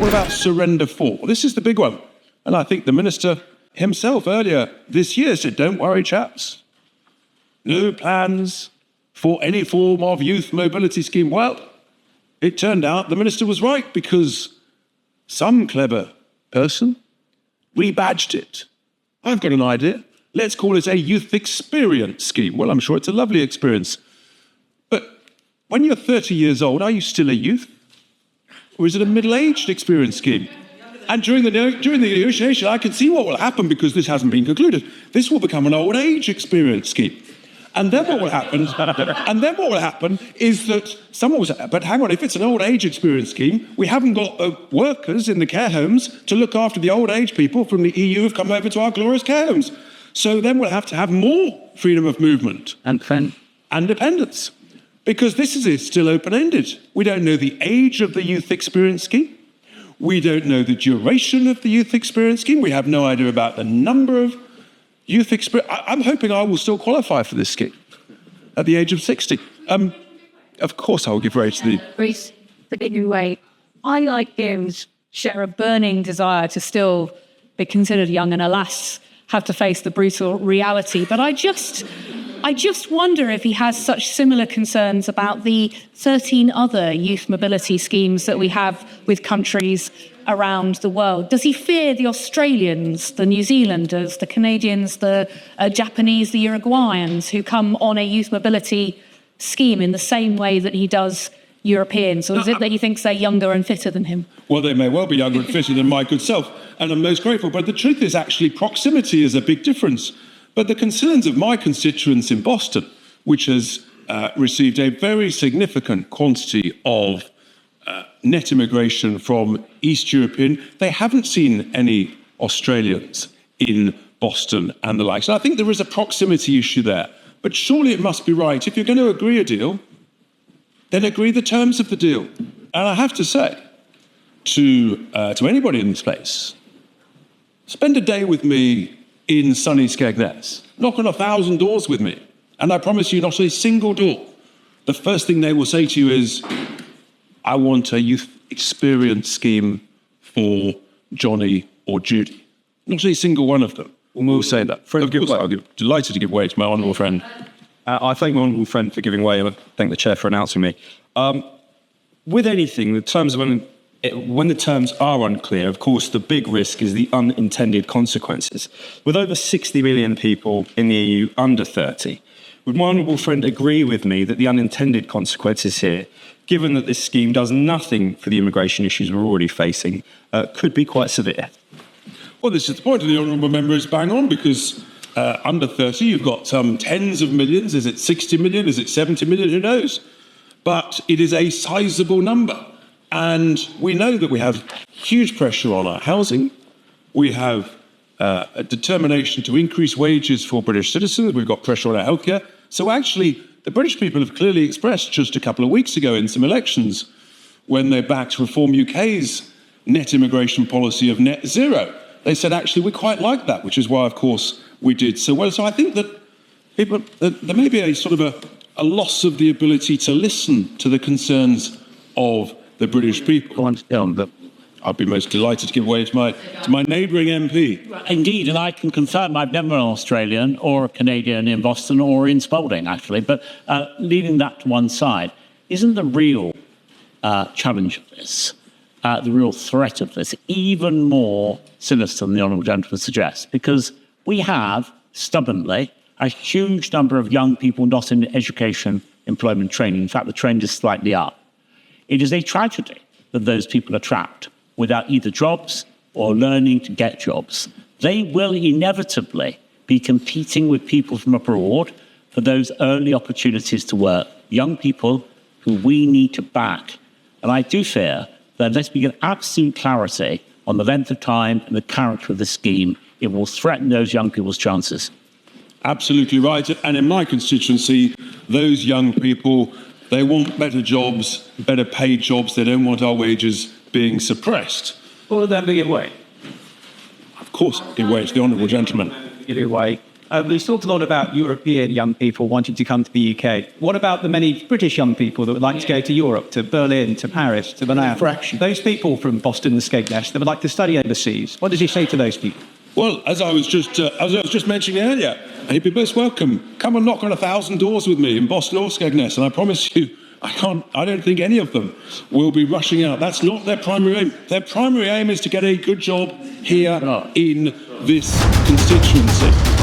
What about Surrender 4? This is the big one. And I think the Minister himself earlier this year said, don't worry, chaps. No plans for any form of youth mobility scheme. Well, it turned out the Minister was right, because some clever person rebadged it. I've got an idea. Let's call it a youth experience scheme. Well, I'm sure it's a lovely experience. But when you're 30 years old, are you still a youth? Or is it a middle-aged experience scheme? And during the negotiation, I can see what will happen, because this hasn't been concluded. This will become an old age experience scheme. And then what will happen? Is that someone will say, but hang on, if it's an old age experience scheme, we haven't got workers in the care homes to look after the old age people from the EU who've come over to our glorious care homes. So then we'll have to have more freedom of movement and independence, because this is still open-ended. We don't know the age of the youth experience scheme. We don't know the duration of the youth experience scheme. We have no idea about the number of youth experience. I'm hoping I will still qualify for this scheme at the age of 60. Of course I will give way to the... Reece, anyway, I, like you, share a burning desire to still be considered young and, alas, have to face the brutal reality. But I just wonder if he has such similar concerns about the 13 other youth mobility schemes that we have with countries around the world. Does he fear the Australians, the New Zealanders, the Canadians, the Japanese, the Uruguayans who come on a youth mobility scheme in the same way that he does Europeans? Or is it that he thinks they're younger and fitter than him? Well, they may well be younger and fitter than my good self, and I'm most grateful. But the truth is, actually, proximity is a big difference. But the concerns of my constituents in Boston, which has received a very significant quantity of net immigration from East European, they haven't seen any Australians in Boston and the like. So I think there is a proximity issue there. But surely it must be right, if you're going to agree a deal, then agree the terms of the deal. And I have to say to anybody in this place, spend a day with me in sunny Skegness. Knock on 1,000 doors with me. And I promise you, not a single door. The first thing they will say to you is, I want a youth experience scheme for Johnny or Judy. Not a single one of them will say that. I'm delighted to give way to my honourable friend. I thank my honourable friend for giving way, and I thank the chair for announcing me. With anything, the terms of when the terms are unclear, of course, the big risk is the unintended consequences. With over 60 million people in the EU under 30, would my honourable friend agree with me that the unintended consequences here, given that this scheme does nothing for the immigration issues we're already facing, could be quite severe? Well, this is the point, and the honourable member is bang on, because under 30, you've got some tens of millions. Is it 60 million? Is it 70 million? Who knows? But it is a sizable number. And we know that we have huge pressure on our housing. We have a determination to increase wages for British citizens. We've got pressure on our healthcare. So actually, the British people have clearly expressed just a couple of weeks ago in some elections, when they backed Reform UK's net immigration policy of net zero, they said, actually, we quite like that, which is why, of course, we did so well. So I think that there may be a sort of a loss of the ability to listen to the concerns of the British people. I'd be most delighted to give way to my neighbouring MP. Indeed, and I can confirm I've never met an Australian or a Canadian in Boston or in Spalding, actually. But leaving that to one side, isn't the real challenge of this, the real threat of this, even more sinister than the honourable gentleman suggests? Because we have, stubbornly, a huge number of young people not in education, employment, training. In fact, the trend is slightly up. It is a tragedy that those people are trapped without either jobs or learning to get jobs. They will inevitably be competing with people from abroad for those early opportunities to work. Young people who we need to back. And I do fear that unless we get absolute clarity on the length of time and the character of the scheme, it will threaten those young people's chances. Absolutely right. And in my constituency, those young people, they want better jobs, better paid jobs. They don't want our wages being suppressed. Well, then give way. Of course, give way to the honourable gentleman. Give way. We've talked a lot about European young people wanting to come to the UK. What about the many British young people that would like to go to Europe, to Berlin, to Paris, to Milan? Those people from Boston and Skegness that would like to study overseas. What does he say to those people? Well, as I was just mentioning earlier, you'd be most welcome. Come and knock on 1,000 doors with me in Boston or Skegness, and I promise you, I don't think any of them will be rushing out. That's not their primary aim. Their primary aim is to get a good job here in this constituency.